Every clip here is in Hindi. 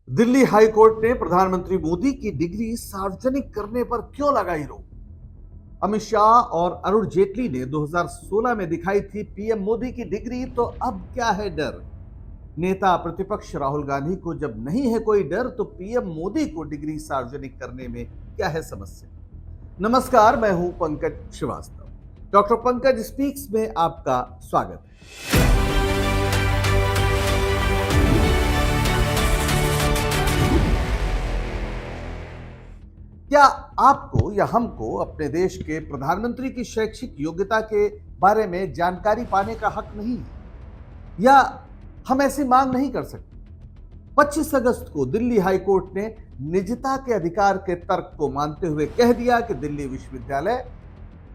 दिल्ली हाई कोर्ट ने प्रधानमंत्री मोदी की डिग्री सार्वजनिक करने पर क्यों लगाई रोक? अमित शाह और अरुण जेटली ने 2016 में दिखाई थी पीएम मोदी की डिग्री, तो अब क्या है डर? नेता प्रतिपक्ष राहुल गांधी को जब नहीं है कोई डर, तो पीएम मोदी को डिग्री सार्वजनिक करने में क्या है समस्या? नमस्कार, मैं हूं पंकज श्रीवास्तव। डॉक्टर पंकज स्पीक्स में आपका स्वागत है। क्या आपको या हमको अपने देश के प्रधानमंत्री की शैक्षिक योग्यता के बारे में जानकारी पाने का हक नहीं है, या हम ऐसी मांग नहीं कर सकते? 25 अगस्त को दिल्ली हाई कोर्ट ने निजता के अधिकार के तर्क को मानते हुए कह दिया कि दिल्ली विश्वविद्यालय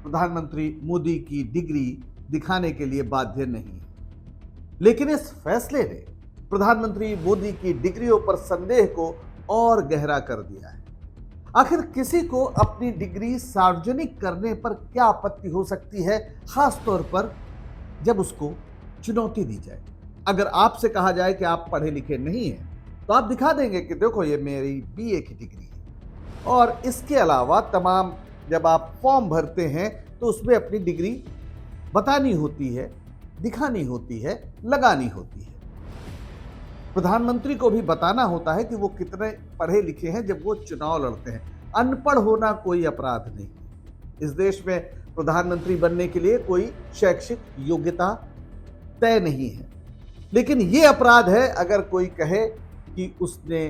प्रधानमंत्री मोदी की डिग्री दिखाने के लिए बाध्य नहीं है। लेकिन इस फैसले ने प्रधानमंत्री मोदी की डिग्रियों पर संदेह को और गहरा कर दिया है। आखिर किसी को अपनी डिग्री सार्वजनिक करने पर क्या आपत्ति हो सकती है, खास तौर पर जब उसको चुनौती दी जाए? अगर आपसे कहा जाए कि आप पढ़े लिखे नहीं हैं, तो आप दिखा देंगे कि देखो ये मेरी बीए की डिग्री है, और इसके अलावा तमाम जब आप फॉर्म भरते हैं तो उसमें अपनी डिग्री बतानी होती है, दिखानी होती है, लगानी होती है। प्रधानमंत्री को भी बताना होता है कि वो कितने पढ़े लिखे हैं जब वो चुनाव लड़ते हैं। अनपढ़ होना कोई अपराध नहीं। इस देश में प्रधानमंत्री बनने के लिए कोई शैक्षिक योग्यता तय नहीं है, लेकिन ये अपराध है अगर कोई कहे कि उसने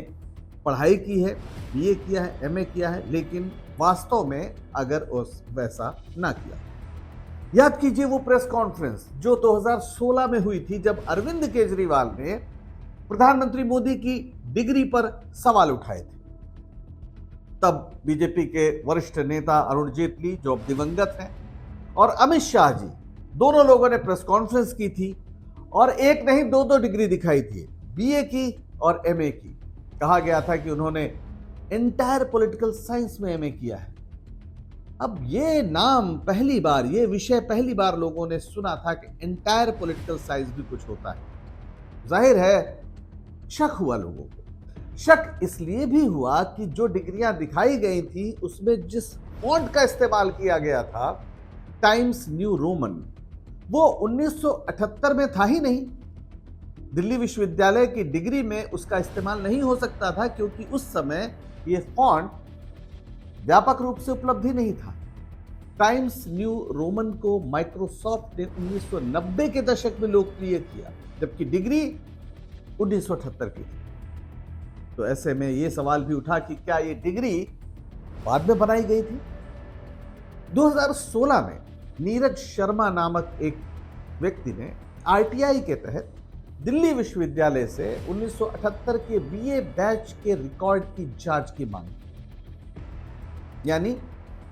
पढ़ाई की है, बीए किया है, एमए किया है, लेकिन वास्तव में अगर उस वैसा ना किया। याद कीजिए वो प्रेस कॉन्फ्रेंस जो 2016 में हुई थी, जब अरविंद केजरीवाल ने प्रधानमंत्री मोदी की डिग्री पर सवाल उठाए थे। तब बीजेपी के वरिष्ठ नेता अरुण जेटली, जो अब दिवंगत हैं, और अमित शाह जी, दोनों लोगों ने प्रेस कॉन्फ्रेंस की थी और एक नहीं दो डिग्री दिखाई थी, बीए की और एमए की। कहा गया था कि उन्होंने एंटायर पॉलिटिकल साइंस में एमए किया है। अब ये नाम पहली बार, ये विषय पहली बार लोगों ने सुना था कि एंटायर पॉलिटिकल साइंस भी कुछ होता है। जाहिर है शक हुआ लोगों को। शक इसलिए भी हुआ कि जो डिग्रियां दिखाई गई थी उसमें जिस फॉन्ट का इस्तेमाल किया गया था, टाइम्स न्यू रोमन, वो 1978 में था ही नहीं। दिल्ली विश्वविद्यालय की डिग्री में उसका इस्तेमाल नहीं हो सकता था, क्योंकि उस समय ये फॉन्ट व्यापक रूप से उपलब्ध नहीं था। टाइम्स न्यू रोमन को माइक्रोसॉफ्ट ने 1990 के दशक में लोकप्रिय किया, जबकि डिग्री 1978 की थी। तो ऐसे में यह सवाल भी उठा कि क्या ये डिग्री बाद में बनाई गई थी? 2016 में नीरज शर्मा नामक एक व्यक्ति ने आरटीआई के तहत दिल्ली विश्वविद्यालय से 1978 के बीए बैच के रिकॉर्ड की जांच की मांग की। यानी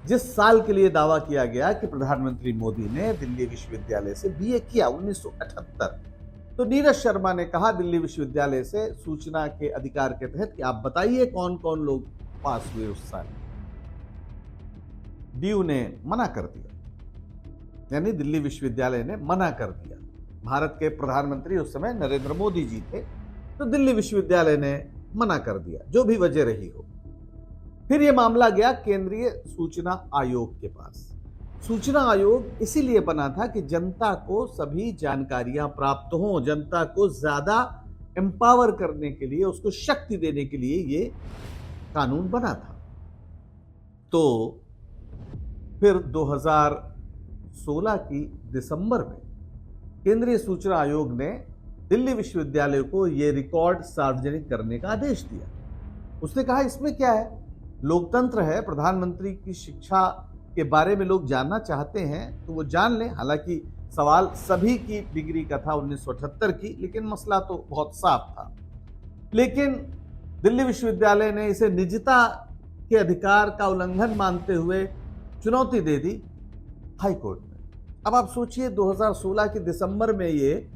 जिस साल के लिए दावा किया गया कि प्रधानमंत्री मोदी ने दिल्ली विश्वविद्यालय से बीए किया, 1978, तो नीरज शर्मा ने कहा दिल्ली विश्वविद्यालय से सूचना के अधिकार के तहत कि आप बताइए कौन कौन लोग पास हुए उस साल। डीयू ने मना कर दिया, यानी दिल्ली विश्वविद्यालय ने मना कर दिया। भारत के प्रधानमंत्री उस समय नरेंद्र मोदी जी थे, तो दिल्ली विश्वविद्यालय ने मना कर दिया, जो भी वजह रही हो। फिर यह मामला गया केंद्रीय सूचना आयोग के पास। सूचना आयोग इसीलिए बना था कि जनता को सभी जानकारियां प्राप्त हों, जनता को ज्यादा एम्पावर करने के लिए, उसको शक्ति देने के लिए ये कानून बना था। तो फिर 2016 की दिसंबर में केंद्रीय सूचना आयोग ने दिल्ली विश्वविद्यालय को यह रिकॉर्ड सार्वजनिक करने का आदेश दिया। उसने कहा इसमें क्या है, लोकतंत्र है, प्रधानमंत्री की शिक्षा के बारे में लोग जानना चाहते हैं तो वो जान लें। हालांकि सवाल सभी की डिग्री का था, 1978 की, लेकिन मसला तो बहुत साफ था। लेकिन दिल्ली विश्वविद्यालय ने इसे निजता के अधिकार का उल्लंघन मानते हुए चुनौती दे दी हाई कोर्ट में। अब आप सोचिए 2016 के दिसंबर में ये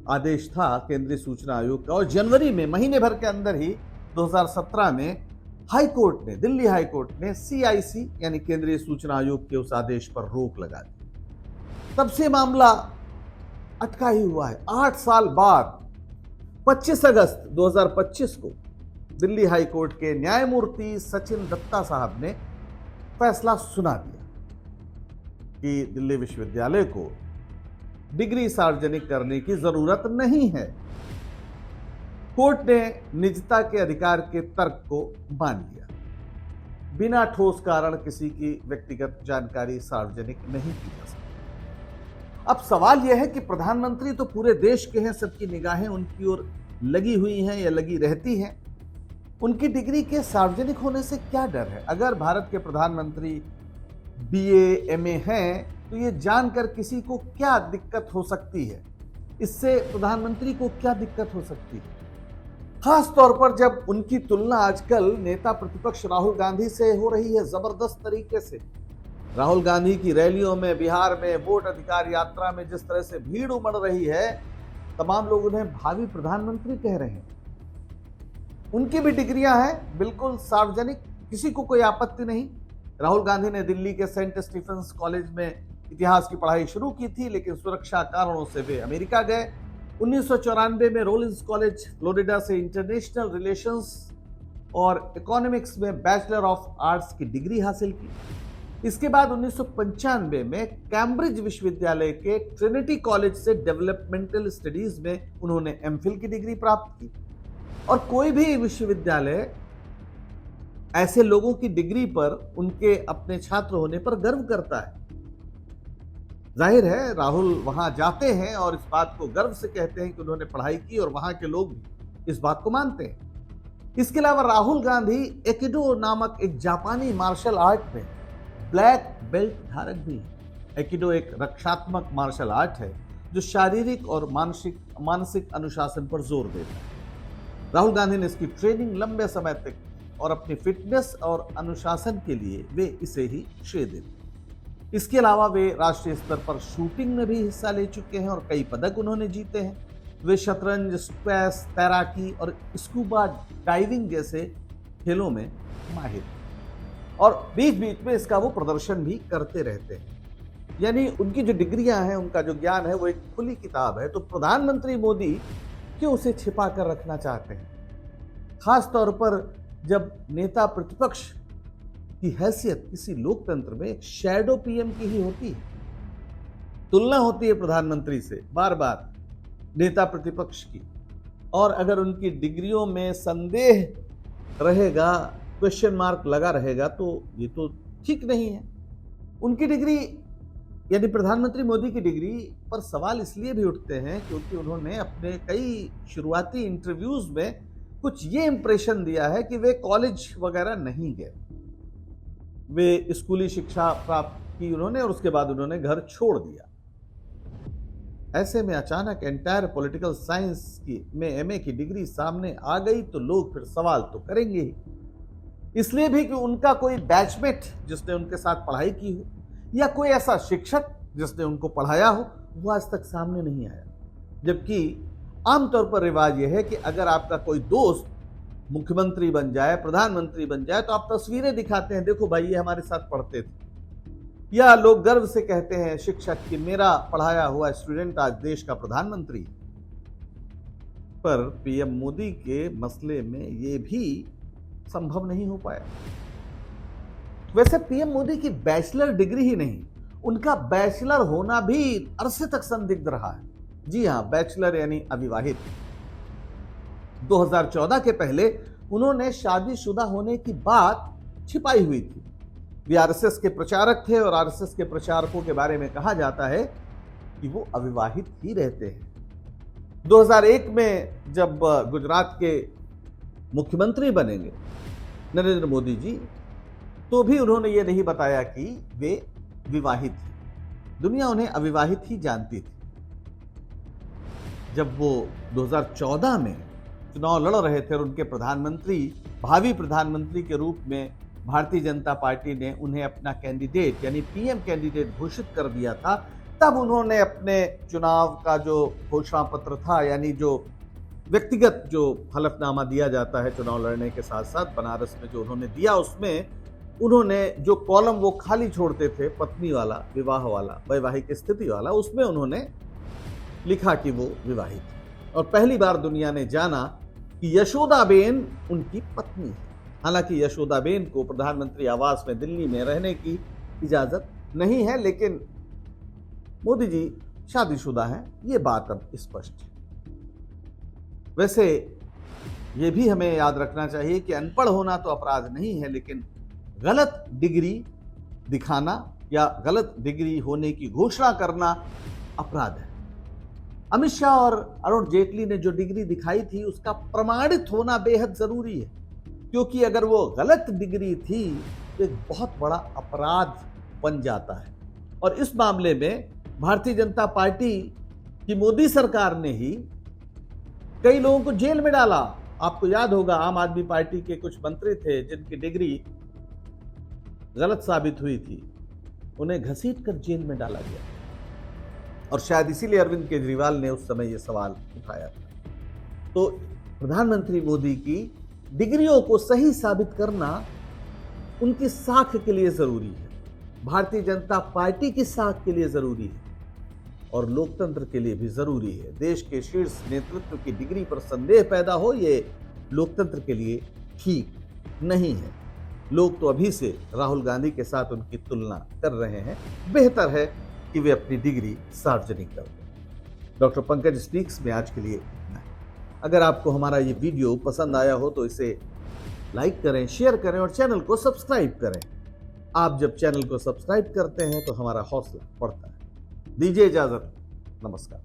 आदेश था केंद्रीय सूचना आयोग का, और जनवरी में, महीने भर के अंदर ही 2017 में हाई कोर्ट ने, दिल्ली हाई कोर्ट ने सीआईसी यानी केंद्रीय सूचना आयोग के उस आदेश पर रोक लगा दी। तब से मामला अटका ही हुआ है। 8 साल बाद 25 अगस्त 2025 को दिल्ली हाई कोर्ट के न्यायमूर्ति सचिन दत्ता साहब ने फैसला सुना दिया कि दिल्ली विश्वविद्यालय को डिग्री सार्वजनिक करने की जरूरत नहीं है। कोर्ट ने निजता के अधिकार के तर्क को मान लिया। बिना ठोस कारण किसी की व्यक्तिगत जानकारी सार्वजनिक नहीं की जा सकती। अब सवाल यह है कि प्रधानमंत्री तो पूरे देश के हैं, सबकी निगाहें उनकी ओर लगी हुई हैं या लगी रहती हैं। उनकी डिग्री के सार्वजनिक होने से क्या डर है? अगर भारत के प्रधानमंत्री बीए, एमए हैं तो ये जानकर किसी को क्या दिक्कत हो सकती है? इससे प्रधानमंत्री को क्या दिक्कत हो सकती है? खास तौर पर जब उनकी तुलना आजकल नेता प्रतिपक्ष राहुल गांधी से हो रही है जबरदस्त तरीके से। राहुल गांधी की रैलियों में, बिहार में, वोट अधिकार यात्रा में जिस तरह से भीड़ उमड़ रही है, तमाम लोग उन्हें भावी प्रधानमंत्री कह रहे हैं। उनकी भी डिग्रियां हैं, बिल्कुल सार्वजनिक, किसी को कोई आपत्ति नहीं। राहुल गांधी ने दिल्ली के सेंट स्टीफेंस कॉलेज में इतिहास की पढ़ाई शुरू की थी, लेकिन सुरक्षा कारणों से वे अमेरिका गए। 1994 में रोलिंस कॉलेज फ्लोरिडा से इंटरनेशनल रिलेशंस और इकोनॉमिक्स में बैचलर ऑफ आर्ट्स की डिग्री हासिल की। इसके बाद 1995 में कैम्ब्रिज विश्वविद्यालय के ट्रिनिटी कॉलेज से डेवलपमेंटल स्टडीज में उन्होंने एमफिल की डिग्री प्राप्त की। और कोई भी विश्वविद्यालय ऐसे लोगों की डिग्री पर, उनके अपने छात्र होने पर गर्व करता है। जाहिर है राहुल वहां जाते हैं और इस बात को गर्व से कहते हैं कि उन्होंने पढ़ाई की, और वहां के लोग भी इस बात को मानते हैं। इसके अलावा राहुल गांधी एकिडो नामक एक जापानी मार्शल आर्ट में ब्लैक बेल्ट धारक भी है। एकिडो एक रक्षात्मक मार्शल आर्ट है जो शारीरिक और मानसिक अनुशासन पर जोर देता है। राहुल गांधी ने इसकी ट्रेनिंग लंबे समय तक, और अपनी फिटनेस और अनुशासन के लिए वे इसे ही श्रेय देते। इसके अलावा वे राष्ट्रीय स्तर पर शूटिंग में भी हिस्सा ले चुके हैं और कई पदक उन्होंने जीते हैं। वे शतरंज, स्क्वैश, तैराकी और स्कूबा डाइविंग जैसे खेलों में माहिर हैं, और बीच बीच में इसका वो प्रदर्शन भी करते रहते हैं। यानी उनकी जो डिग्रियां हैं, उनका जो ज्ञान है, वो एक खुली किताब है। तो प्रधानमंत्री मोदी क्यों उसे छिपा कर रखना चाहते हैं? खास तौर पर जब नेता प्रतिपक्ष की हैसियत किसी लोकतंत्र में एक शैडो पीएम की ही होती है। तुलना होती है प्रधानमंत्री से बार बार नेता प्रतिपक्ष की, और अगर उनकी डिग्रियों में संदेह रहेगा, क्वेश्चन मार्क लगा रहेगा, तो ये तो ठीक नहीं है। उनकी डिग्री यानी प्रधानमंत्री मोदी की डिग्री पर सवाल इसलिए भी उठते हैं क्योंकि उन्होंने अपने कई शुरुआती इंटरव्यूज में कुछ ये इंप्रेशन दिया है कि वे कॉलेज वगैरह नहीं गए। वे स्कूली शिक्षा प्राप्त की उन्होंने, और उसके बाद उन्होंने घर छोड़ दिया। ऐसे में अचानक एंटायर पॉलिटिकल साइंस की में एमए की डिग्री सामने आ गई तो लोग फिर सवाल तो करेंगे ही। इसलिए भी कि उनका कोई बैचमेट जिसने उनके साथ पढ़ाई की हो, या कोई ऐसा शिक्षक जिसने उनको पढ़ाया हो, वो आज तक सामने नहीं आया। जबकि आमतौर पर रिवाज यह है कि अगर आपका कोई दोस्त मुख्यमंत्री बन जाए, प्रधानमंत्री बन जाए, तो आप तस्वीरें दिखाते हैं, देखो भाई ये हमारे साथ पढ़ते थे। या लोग गर्व से कहते हैं शिक्षक कि मेरा पढ़ाया हुआ स्टूडेंट आज देश का प्रधानमंत्री। पर पीएम मोदी के मसले में ये भी संभव नहीं हो पाया। वैसे पीएम मोदी की बैचलर डिग्री ही नहीं, उनका बैचलर होना भी अरसे तक संदिग्ध रहा है। जी हाँ, बैचलर यानी अविवाहित। 2014 के पहले उन्होंने शादीशुदा होने की बात छिपाई हुई थी। वे आरएसएस के प्रचारक थे, और आरएसएस के प्रचारकों के बारे में कहा जाता है कि वो अविवाहित ही रहते हैं। 2001 में जब गुजरात के मुख्यमंत्री बनेंगे नरेंद्र मोदी जी, तो भी उन्होंने ये नहीं बताया कि वे विवाहित हैं। दुनिया उन्हें अविवाहित ही जानती थी। जब वो 2014 में चुनाव लड़ रहे थे और उनके प्रधानमंत्री, भावी प्रधानमंत्री के रूप में भारतीय जनता पार्टी ने उन्हें अपना कैंडिडेट यानी पीएम कैंडिडेट घोषित कर दिया था, तब उन्होंने अपने चुनाव का जो घोषणा पत्र था, यानी जो व्यक्तिगत जो हलफनामा दिया जाता है चुनाव लड़ने के साथ साथ, बनारस में जो उन्होंने दिया, उसमें उन्होंने जो कॉलम वो खाली छोड़ते थे, पत्नी वाला, विवाह वाला, वैवाहिक स्थिति वाला, उसमें उन्होंने लिखा कि वो विवाहित है। और पहली बार दुनिया ने जाना कि यशोदाबेन उनकी पत्नी है। हालांकि यशोदाबेन को प्रधानमंत्री आवास में दिल्ली में रहने की इजाजत नहीं है, लेकिन मोदी जी शादीशुदा हैं, ये बात अब स्पष्ट है। वैसे ये भी हमें याद रखना चाहिए कि अनपढ़ होना तो अपराध नहीं है, लेकिन गलत डिग्री दिखाना या गलत डिग्री होने की घोषणा करना अपराध है। अमित शाह और अरुण जेटली ने जो डिग्री दिखाई थी उसका प्रमाणित होना बेहद जरूरी है, क्योंकि अगर वो गलत डिग्री थी तो एक बहुत बड़ा अपराध बन जाता है। और इस मामले में भारतीय जनता पार्टी की मोदी सरकार ने ही कई लोगों को जेल में डाला। आपको याद होगा, आम आदमी पार्टी के कुछ मंत्री थे जिनकी डिग्री गलत साबित हुई थी, उन्हें घसीट कर जेल में डाला गया और शायद इसीलिए अरविंद केजरीवाल ने उस समय यह सवाल उठाया था। तो प्रधानमंत्री मोदी की डिग्रियों को सही साबित करना उनकी साख के लिए जरूरी है, भारतीय जनता पार्टी की साख के लिए जरूरी है और लोकतंत्र के लिए भी जरूरी है। देश के शीर्ष नेतृत्व की डिग्री पर संदेह पैदा हो, ये लोकतंत्र के लिए ठीक नहीं है। लोग तो अभी से राहुल गांधी के साथ उनकी तुलना कर रहे हैं। बेहतर है कि वे अपनी डिग्री सार्वजनिक कर दें। डॉक्टर पंकज स्पीक्स में आज के लिए इतना है। अगर आपको हमारा ये वीडियो पसंद आया हो तो इसे लाइक करें, शेयर करें और चैनल को सब्सक्राइब करें। आप जब चैनल को सब्सक्राइब करते हैं तो हमारा हौसला बढ़ता है। दीजिए इजाजत, नमस्कार।